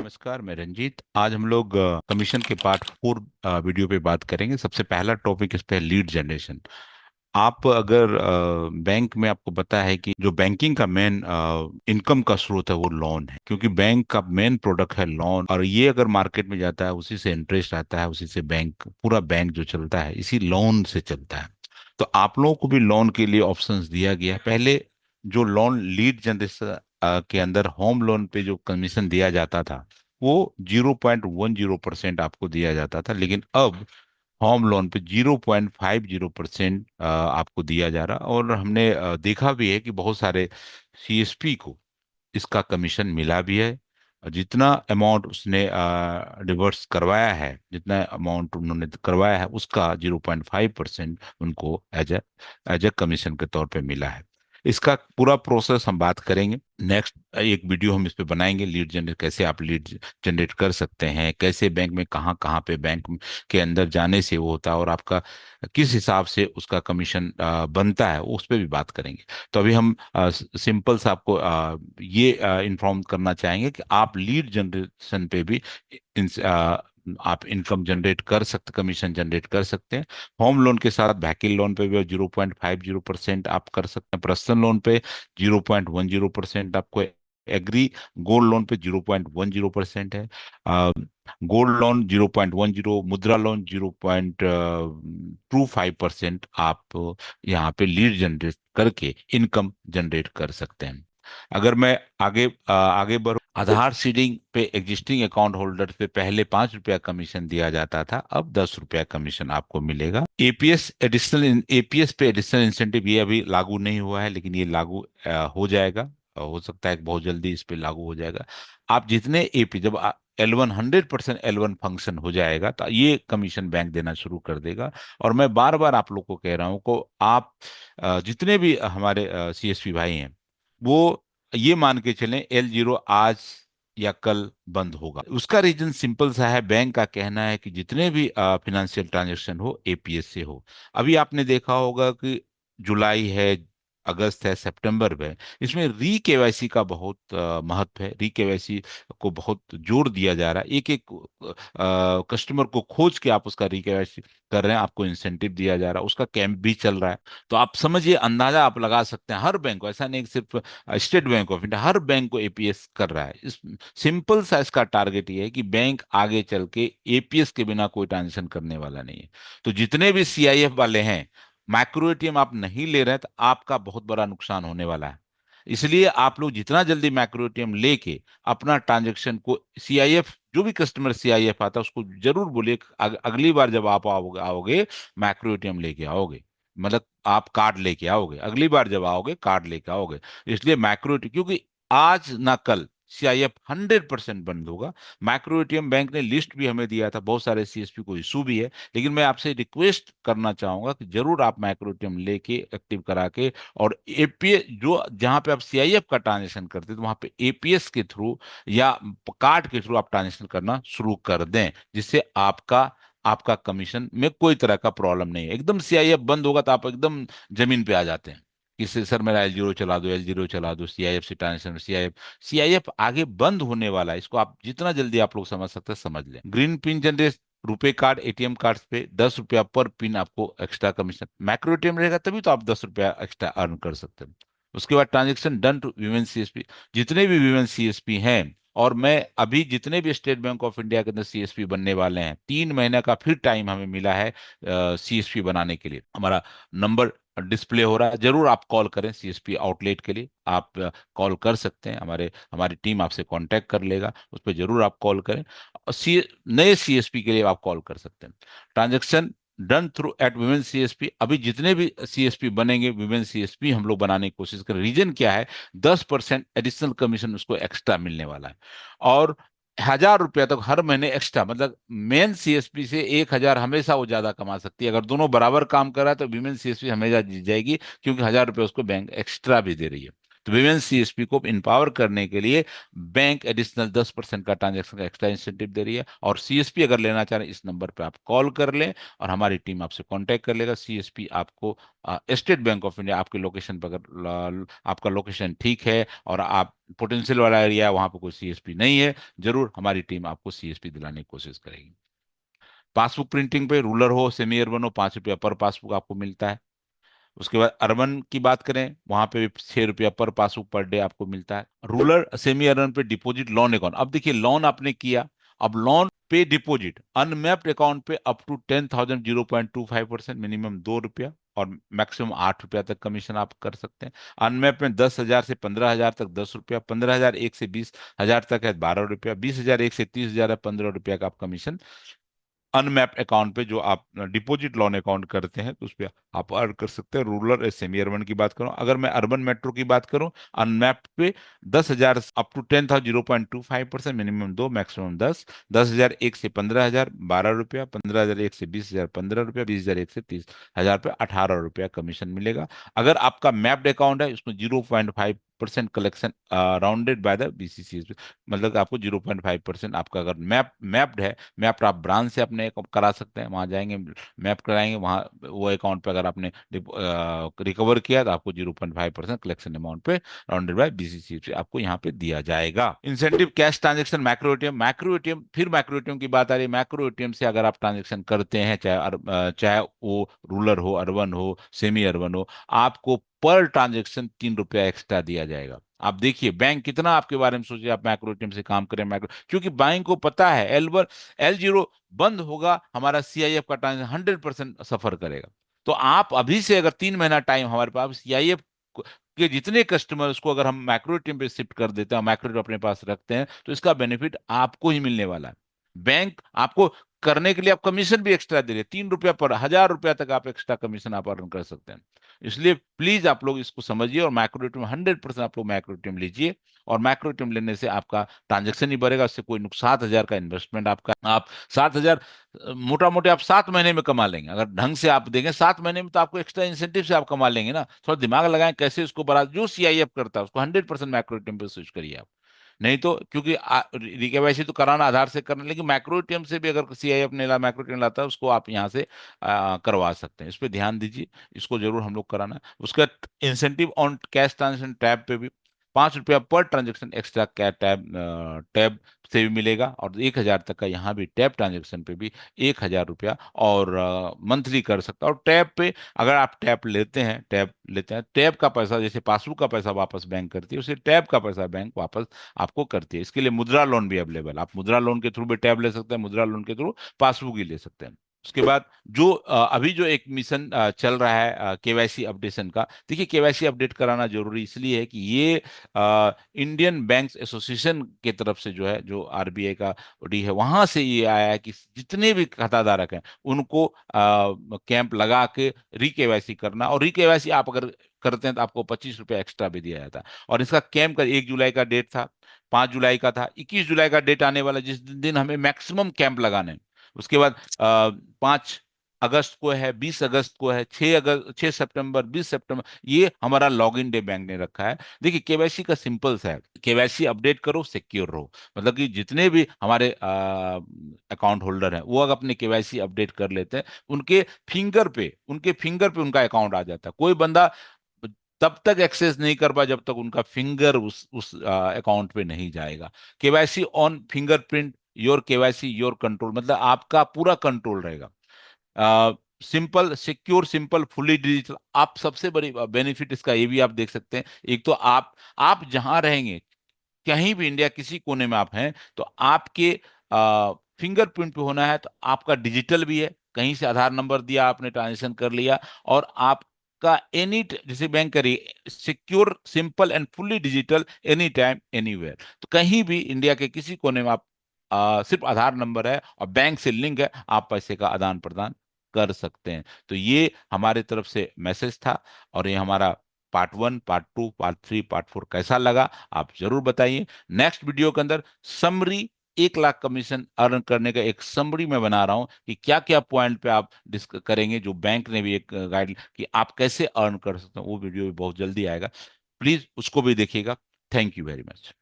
नमस्कार, मैं रंजीत। आज हम लोग कमीशन के पार्ट 4 वीडियो पे बात करेंगे। सबसे पहला टॉपिक इस पे लीड जनरेशन। आप अगर बैंक में, आपको पता है कि जो बैंकिंग का मेन इनकम का स्रोत है वो लोन है, क्योंकि बैंक का मेन प्रोडक्ट है लोन। और ये अगर मार्केट में जाता है, उसी से इंटरेस्ट आता है, उसी से बैंक, पूरा बैंक जो चलता है इसी लोन से चलता है। तो आप लोगों को भी लोन के लिए ऑप्शंस दिया गया है। पहले जो लोन लीड जनरेशन के अंदर होम लोन पे जो कमीशन दिया जाता था वो 0.10% आपको दिया जाता था, लेकिन अब होम लोन पे 0.50% आपको दिया जा रहा। और हमने देखा भी है कि बहुत सारे सीएसपी को इसका कमीशन मिला भी है। जितना अमाउंट उसने रिवर्स करवाया है, जितना अमाउंट उन्होंने करवाया है, उसका 0.5% उनको एज ए कमीशन के तौर पे मिला है। इसका पूरा प्रोसेस हम बात करेंगे। नेक्स्ट एक वीडियो हम इस पे बनाएंगे, लीड जनरेट, कैसे आप लीड जनरेट कर सकते हैं, कैसे बैंक में कहाँ कहाँ पे बैंक के अंदर जाने से वो होता है, और आपका किस हिसाब से उसका कमीशन बनता है, उस पर भी बात करेंगे। तो अभी हम सिंपल सा आपको ये इन्फॉर्म करना चाहेंगे कि आप लीड जनरेशन पे भी आप इनकम जनरेट कर सकते, कमीशन जनरेट कर सकते हैं। होम लोन के साथ व्हीकल लोन पे भी 0.50% आप कर सकते हैं। पर्सनल लोन पे 0.10% आपको एग्री। गोल्ड लोन पे 0.10% है। गोल्ड लोन 0.10, मुद्रा लोन 0.25% आप यहाँ पे लीड जनरेट करके इनकम जनरेट कर सकते हैं। अगर मैं आगे बढ़ूं, आधार सीडिंग पे एग्जिस्टिंग अकाउंट होल्डर पे पहले 5 रुपया कमीशन दिया जाता था, अब 10 रुपया कमीशन आपको मिलेगा। एपीएस पे एडिशनल इंसेंटिव ये अभी लागू नहीं हुआ है, लेकिन ये लागू हो जाएगा। हो सकता है कि बहुत जल्दी इस पे लागू हो जाएगा। आप जितने एपी, जब L1 100% L1 फंक्शन हो जाएगा तो ये कमीशन बैंक देना शुरू कर देगा। और मैं बार बार आप लोग को कह रहा हूँ को आप जितने भी हमारे सीएसपी भाई हैं, वो ये मान के चलें L0 आज या कल बंद होगा। उसका रीजन सिंपल सा है। बैंक का कहना है कि जितने भी फिनेंशियल ट्रांजैक्शन हो एपीएस से हो। अभी आपने देखा होगा कि जुलाई है, अगस्त है, सितंबर में, इसमें री केवाईसी का बहुत महत्व है। री केवाईसी को बहुत जोर दिया जा रहा है। एक एक कस्टमर को खोज के आप उसका री केवाईसी कर रहे हैं, आपको इंसेंटिव दिया जा रहा है, उसका कैंप भी चल रहा है। तो आप समझिए, अंदाजा आप लगा सकते हैं, हर बैंक को, ऐसा नहीं कि सिर्फ state bank of India, her bank को एपीएस कर रहा है। इस सिंपल सा इसका टारगेट ये है कि बैंक आगे चल के एपीएस के बिना कोई ट्रांजेक्शन करने वाला नहीं है। तो जितने भी सीआईएफ वाले हैं, माइक्रो एटीएम आप नहीं ले रहे हैं तो आपका बहुत बड़ा नुकसान होने वाला है। इसलिए आप लोग जितना जल्दी माइक्रो एटीएम लेके अपना ट्रांजेक्शन को, सीआईएफ, जो भी कस्टमर सीआईएफ आता है उसको जरूर बोलिए अगली बार जब आप आओगे आओगे माइक्रो एटीएम लेके आओगे, मतलब आप कार्ड लेके आओगे, अगली बार जब आओगे कार्ड लेके आओगे। इसलिए माइक्रो, क्योंकि आज ना कल सीआईएफ 100% बंद होगा। माइक्रो एटीएम बैंक ने लिस्ट भी हमें दिया था, बहुत सारे सीएसपी को इशू भी है, लेकिन मैं आपसे रिक्वेस्ट करना चाहूंगा कि जरूर आप माइक्रो एटीएम लेके एक्टिव करा के, और एपीएस जो जहां पे आप सीआईएफ का ट्रांजेक्शन करते हैं तो वहां पे एपीएस के थ्रू या कार्ड के थ्रू आप ट्रांजेक्शन करना शुरू कर दें, जिससे आपका आपका कमीशन में कोई तरह का प्रॉब्लम नहीं है। एकदम सीआईएफ बंद होगा तो आप एकदम जमीन पे आ जाते हैं कि सर मेरा L0 चला दो, L0 चला दो, सीआईएफ से ट्रांजेक्शन, सीआईएफ सीआईएफ आगे बंद होने वाला है। इसको आप जितना जल्दी आप लोग समझ सकते हैं समझ लें। ग्रीन पिन जनरेट, रुपए कार्ड, एटीएम कार्ड पे 10 रुपया पर पिन आपको एक्स्ट्रा कमीशन। मैक्रो एटीएम रहेगा तभी तो आप 10 रुपया एक्स्ट्रा अर्न कर सकते हैं। उसके बाद transaction done to women CSP, जितने भी वीमेन सीएसपी हैं, और मैं अभी जितने भी स्टेट बैंक ऑफ इंडिया के अंदर सीएसपी बनने वाले हैं, 3 महीने का फिर टाइम हमें मिला है सीएसपी बनाने के लिए। हमारा नंबर डिस्प्ले हो रहा है, जरूर आप कॉल करें सीएसपी आउटलेट के लिए। आप कॉल कर सकते हैं, हमारे हमारी टीम आपसे कांटेक्ट कर लेगा, उस पर जरूर आप कॉल करें। और नए सीएसपी के लिए आप कॉल कर सकते हैं। Transaction done through at women CSP, अभी जितने भी सीएसपी बनेंगे विमेन सीएसपी हम लोग बनाने की कोशिश करें। रीजन क्या है, 10% एडिशनल कमीशन उसको एक्स्ट्रा मिलने वाला है। और 1,000 रुपया तक हर महीने एक्स्ट्रा, मतलब मेन सीएसपी से 1,000 हमेशा वो ज्यादा कमा सकती है। अगर दोनों बराबर काम कर रहा है तो विमेन सीएसपी हमेशा जीत जाएगी, क्योंकि 1,000 रुपये उसको बैंक एक्स्ट्रा भी दे रही है। तो विमेन सीएसपी को इम्पावर करने के लिए बैंक एडिशनल 10% का ट्रांजैक्शन का एक्स्ट्रा इंसेंटिव दे रही है। और सीएसपी अगर लेना चाह रहे हैं, इस नंबर पे आप कॉल कर लें और हमारी टीम आपसे कांटेक्ट कर लेगा। सीएसपी आपको स्टेट बैंक ऑफ इंडिया आपके लोकेशन पर, अगर आपका लोकेशन ठीक है और आप पोटेंशियल वाला एरिया है, वहां पर कोई सीएसपी नहीं है, जरूर हमारी टीम आपको सीएसपी दिलाने की कोशिश करेगी। पासबुक प्रिंटिंग पे रूरल हो सेमी अर्बन हो, 5 रुपया पर पासबुक आपको मिलता है। उसके बाद अर्बन की बात करें, वहां पे भी 6 रुपया पर पासबुक पर डे आपको मिलता है। रूरल सेमी अर्बन पे डिपॉजिट लोन अकाउंट, अब देखिए लोन आपने किया, अब लोन पे डिपॉजिट अनमैप्ड अकाउंट पे अप टू 10,000 0.25%, मिनिमम 2 रुपया और मैक्सिमम 8 रुपया तक कमीशन आप कर सकते हैं। अनमैप में 10,000 से 15,000 तक 10 रुपया, 15,000 एक से 20,000 तक है 12 रुपया, 20,000 एक से 30,000 है 15 रुपया का आप कमीशन अनमैप्ड अकाउंट पे जो आप डिपॉजिट लोन अकाउंट करते हैं तो उस पे आप अर्न कर सकते हैं। रूरल सेमी अर्बन की बात करूं, अगर मैं अर्बन मेट्रो की बात करूं, अनमैप्ड पे 10,000 अप टू 10,000 0.25%, मिनिमम 2 मैक्सिमम 10,000 एक से 15,000 12 रुपया, 15,000 एक से 20,000 15 रुपया, 20,000 एक से 30,000 पे 18 रुपया कमीशन मिलेगा। अगर आपका मैप्ड अकाउंट है, उसमें 0.5% collection rounded by the BCC, मतलब आपको 0.5% आपका अगर मैप्ड है, मैप आप ब्रांच से अपने करा सकते हैं, वहां जाएंगे मैप कराएंगे, वहां वो अकाउंट पे अगर आपने रिकवर किया तो आपको 0.5% कलेक्शन अमाउंट पे राउंडेड बाय बीसीसी से आपको यहाँ पे दिया जाएगा। Incentive cash transaction macro ATM, macro ATM, फिर मैक्रो एटीएम की बात आ रही है। मैक्रो एटीएम से अगर आप ट्रांजेक्शन करते हैं, चाहे वो रूरल हो, अर्बन हो, सेमी अर्बन हो, आपको पर ट्रांजेक्शन 3 रुपया एक्स्ट्रा दिया जाएगा। आप देखिए बैंक कितना आपके बारे में सोचे, आप मैक्रो टीम से काम करें मैक्रो, क्योंकि बैंक को पता है L0 बंद होगा, हमारा सीआईएफ का ट्रांजेक्शन 100% सफर करेगा। तो आप अभी से अगर 3 महीना टाइम हमारे पास सीआईएफ के जितने कस्टमर्स को अगर हम मैक्रो टीम पे शिफ्ट कर देते हैं, मैक्रो टीम अपने पास रखते हैं, तो इसका बेनिफिट आपको ही मिलने वाला है। बैंक आपको करने के लिए आप कमीशन भी एक्स्ट्रा दे रहे हैं, 3 रुपया पर 1,000 रुपया तक आप एक्स्ट्रा कमीशन आप अर्न कर सकते हैं। इसलिए प्लीज आप लोग इसको समझिए और मैक्रो टीम 100% आप लोग मैक्रो टीम लीजिए। और मैक्रो टीम लेने से आपका ट्रांजेक्शन ही बढ़ेगा, उससे कोई नुकसान 7,000 का इन्वेस्टमेंट आपका, आप 7,000 मोटा मोटे आप 7 महीने में कमा लेंगे। अगर ढंग से आप देंगे 7 महीने में, तो आपको एक्स्ट्रा इंसेंटिव से आप कमा लेंगे ना। थोड़ा दिमाग लगाएं कैसे उसको बढ़ा, जो सीआईएफ करता है उसको 100% मैक्रो टीम पे स्विच करिए आप। नहीं तो क्योंकि रिकेवाईसी तो कराना आधार से करना, लेकिन मैक्रो एटीएम से भी अगर सीआईएफ ने ला मैक्रो एटीएम लाता है, उसको आप यहाँ से करवा सकते हैं। इस पे ध्यान दीजिए, इसको जरूर हम लोग कराना है। उसका incentive on cash transaction tab पे भी 5 रुपया पर ट्रांजेक्शन एक्स्ट्रा क्या टैब से भी मिलेगा, और 1,000 तक का यहाँ भी टैब ट्रांजेक्शन पे भी 1,000 रुपया और मंथली कर सकता है। और टैब पे अगर आप टैब लेते हैं, टैब का पैसा जैसे पासबुक का पैसा वापस बैंक करती है, उसे टैब का पैसा बैंक वापस आपको करती है। इसके लिए मुद्रा लोन भी अवेलेबल, आप मुद्रा लोन के थ्रू भी टैब ले सकते हैं, मुद्रा लोन के थ्रू पासबुक ही ले सकते हैं। उसके बाद जो अभी जो एक मिशन चल रहा है केवाईसी अपडेशन का, देखिए केवाईसी अपडेट कराना जरूरी इसलिए है कि ये इंडियन बैंक्स एसोसिएशन की तरफ से जो है, जो आरबीआई का बॉडी है, वहां से ये आया है कि जितने भी खाताधारक हैं उनको कैंप लगा के री केवाईसी करना, और री केवाईसी आप अगर करते हैं तो आपको 25 रुपया एक्स्ट्रा भी दिया जाता है। और इसका कैंप का 1 जुलाई का डेट था, 5 जुलाई का था, 21 जुलाई का डेट आने वाला, जिस दिन हमें मैक्सिमम कैंप लगाने हैं। उसके बाद 5 अगस्त को है, 20 अगस्त को है, 6 सितंबर, 20 सितंबर, ये हमारा लॉग इन डे बैंक ने रखा है। देखिए केवाईसी का सिंपल सा है, केवाईसी अपडेट करो सिक्योर रहो, मतलब कि जितने भी हमारे अकाउंट होल्डर हैं वो अगर अपने केवाईसी अपडेट कर लेते हैं, उनके फिंगर पे उनका अकाउंट आ जाता है। कोई बंदा तब तक एक्सेस नहीं कर पाए जब तक उनका फिंगर उस अकाउंट पे नहीं जाएगा। KYC on fingerprint, your KYC your control, मतलब आपका पूरा कंट्रोल रहेगा। Simple secure simple fully digital, आप सबसे बड़ी बेनिफिट इसका ये भी आप देख सकते हैं। एक तो आप जहां रहेंगे, कहीं भी इंडिया किसी कोने में आप हैं, तो आपके फिंगरप्रिंट पे होना है, तो आपका डिजिटल भी है, कहीं से आधार नंबर दिया आपने ट्रांजेक्शन कर लिया, और आपका जैसे बैंक करिए secure simple and fully digital, any time anywhere. तो कहीं भी इंडिया के किसी कोने में आप सिर्फ आधार नंबर है और बैंक से लिंक है, आप पैसे का आदान प्रदान कर सकते हैं। तो ये हमारे तरफ से मैसेज था, और ये हमारा पार्ट 1, पार्ट 2, पार्ट 3, पार्ट 4 कैसा लगा आप जरूर बताइए। नेक्स्ट वीडियो के अंदर समरी, 1 लाख कमीशन अर्न करने का एक समरी मैं बना रहा हूं कि क्या क्या पॉइंट पे आप डिस्कस करेंगे, जो बैंक ने भी एक गाइड कि आप कैसे अर्न कर सकते हैं, वो वीडियो भी बहुत जल्दी आएगा। प्लीज उसको भी देखिएगा। Thank you very much.